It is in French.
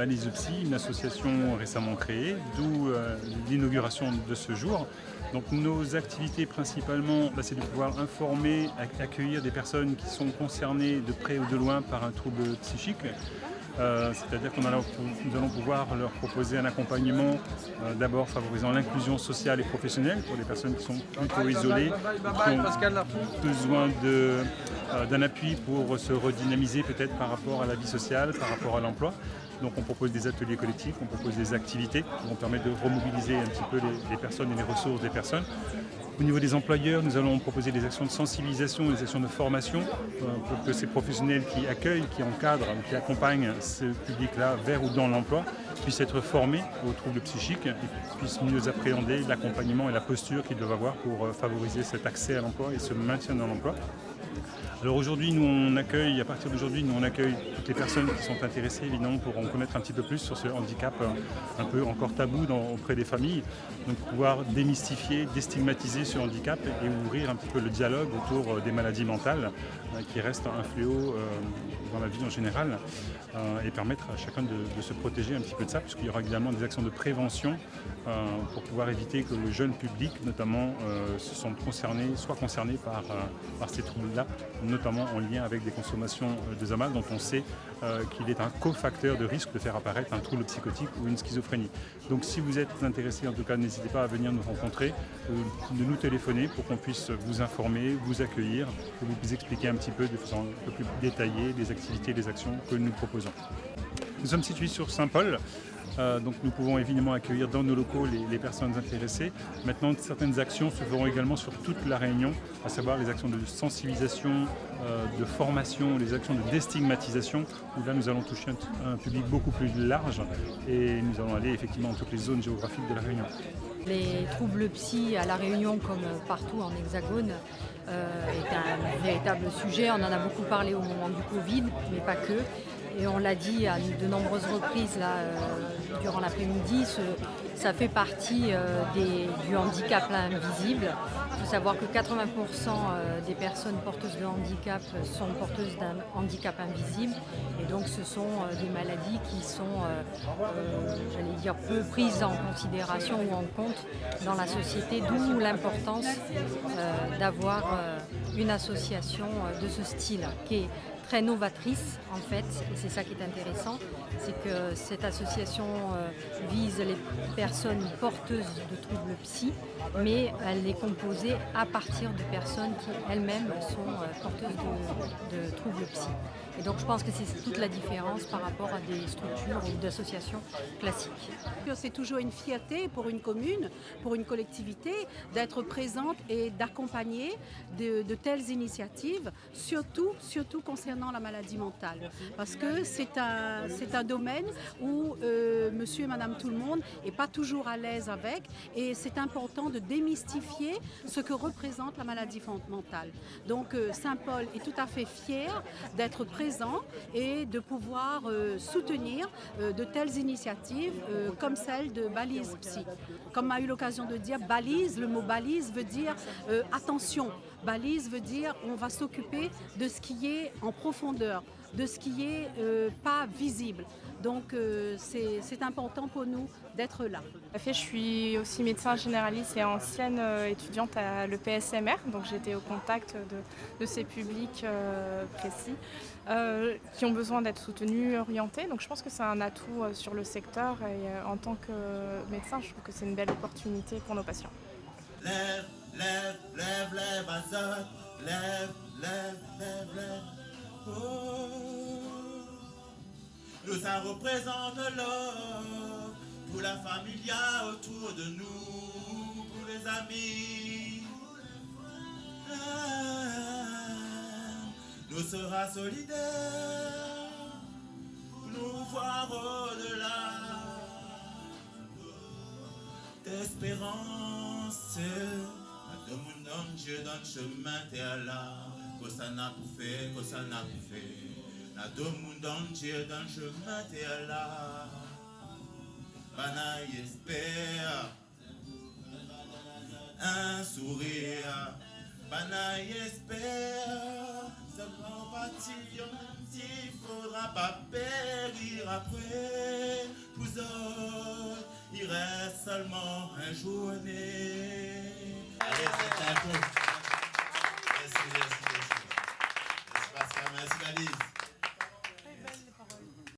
Balise Psy, une association récemment créée, d'où l'inauguration de ce jour. Donc nos activités principalement, c'est de pouvoir informer, accueillir des personnes qui sont concernées de près ou de loin par un trouble psychique. C'est-à-dire que nous allons pouvoir leur proposer un accompagnement d'abord favorisant l'inclusion sociale et professionnelle pour les personnes qui sont plutôt isolées, qui ont besoin d'un appui pour se redynamiser peut-être par rapport à la vie sociale, par rapport à l'emploi. Donc on propose des ateliers collectifs, on propose des activités qui vont permettre de remobiliser un petit peu les personnes et les ressources des personnes. Au niveau des employeurs, nous allons proposer des actions de sensibilisation, des actions de formation pour que ces professionnels qui accueillent, qui encadrent, qui accompagnent ce public-là vers ou dans l'emploi puissent être formés aux troubles psychiques et puissent mieux appréhender l'accompagnement et la posture qu'ils doivent avoir pour favoriser cet accès à l'emploi et ce maintien dans l'emploi. Alors aujourd'hui, à partir d'aujourd'hui, nous on accueille toutes les personnes qui sont intéressées évidemment pour en connaître un petit peu plus sur ce handicap un peu encore tabou auprès des familles. Donc pouvoir démystifier, déstigmatiser ce handicap et ouvrir un petit peu le dialogue autour des maladies mentales qui restent un fléau dans la vie en général et permettre à chacun de se protéger un petit peu de ça, puisqu'il y aura également des actions de prévention pour pouvoir éviter que le jeune public notamment soit concerné par ces troubles-là, notamment en lien avec des consommations de Zamal dont on sait qu'il est un cofacteur de risque de faire apparaître un trouble psychotique ou une schizophrénie. Donc si vous êtes intéressé, en tout cas n'hésitez pas à venir nous rencontrer, de nous téléphoner pour qu'on puisse vous informer, vous accueillir, et vous expliquer un petit peu de façon un peu plus détaillée les activités, les actions que nous proposons. Nous sommes situés sur Saint-Paul. Donc nous pouvons évidemment accueillir dans nos locaux les personnes intéressées. Maintenant, certaines actions se feront également sur toute la Réunion, à savoir les actions de sensibilisation, de formation, les actions de déstigmatisation, où là nous allons toucher un public beaucoup plus large et nous allons aller effectivement dans toutes les zones géographiques de la Réunion. Les troubles psy à La Réunion, comme partout en Hexagone, est un véritable sujet. On en a beaucoup parlé au moment du Covid, mais pas que. Et on l'a dit à de nombreuses reprises là, durant l'après-midi, ça fait partie du handicap là, invisible. Il faut savoir que 80% des personnes porteuses de handicap sont porteuses d'un handicap invisible. Et donc ce sont des maladies qui sont, peu prises en considération ou en compte dans la société, d'où l'importance d'avoir une association de ce style qui est très novatrice en fait, et c'est ça qui est intéressant, c'est que cette association vise les personnes porteuses de troubles psy, mais elle est composée à partir de personnes qui elles-mêmes sont porteuses de troubles psy. Et donc je pense que c'est toute la différence par rapport à des structures ou d'associations classiques. C'est toujours une fierté pour une commune, pour une collectivité, d'être présente et d'accompagner de telles initiatives, surtout concernant la maladie mentale. Parce que c'est un domaine où monsieur et madame tout le monde n'est pas toujours à l'aise avec, et c'est important de démystifier ce que représente la maladie mentale. Donc Saint-Paul est tout à fait fier d'être présent et de pouvoir soutenir de telles initiatives comme celle de Balise Psy. Comme a eu l'occasion de dire, balise, le mot balise veut dire attention. Balise veut dire on va s'occuper de ce qui est en profondeur, de ce qui est pas visible. Donc c'est important pour nous d'être là. Je suis aussi médecin généraliste et ancienne étudiante à l'EPSMR, donc j'étais au contact de ces publics précis qui ont besoin d'être soutenus, orientés. Donc je pense que c'est un atout sur le secteur et en tant que médecin, je trouve que c'est une belle opportunité pour nos patients. Lève, lève, lève, lève, Azad. Lève, lève, lève, lève. Oh. Nous, ça représente l'or pour la familia autour de nous, pour les amis. Nous serons solidaires, nous voir au-delà d'espérance. Tout le monde donne Dieu dans le chemin, t'es là, que ça n'a pas fait, que ça n'a pas fait. Tout le monde donne Dieu dans le chemin, t'es là. Banaï espère un sourire. Banaï espère, seulement bâtir, il faudra pas périr après. Vous autres, il reste seulement un journée. Allez,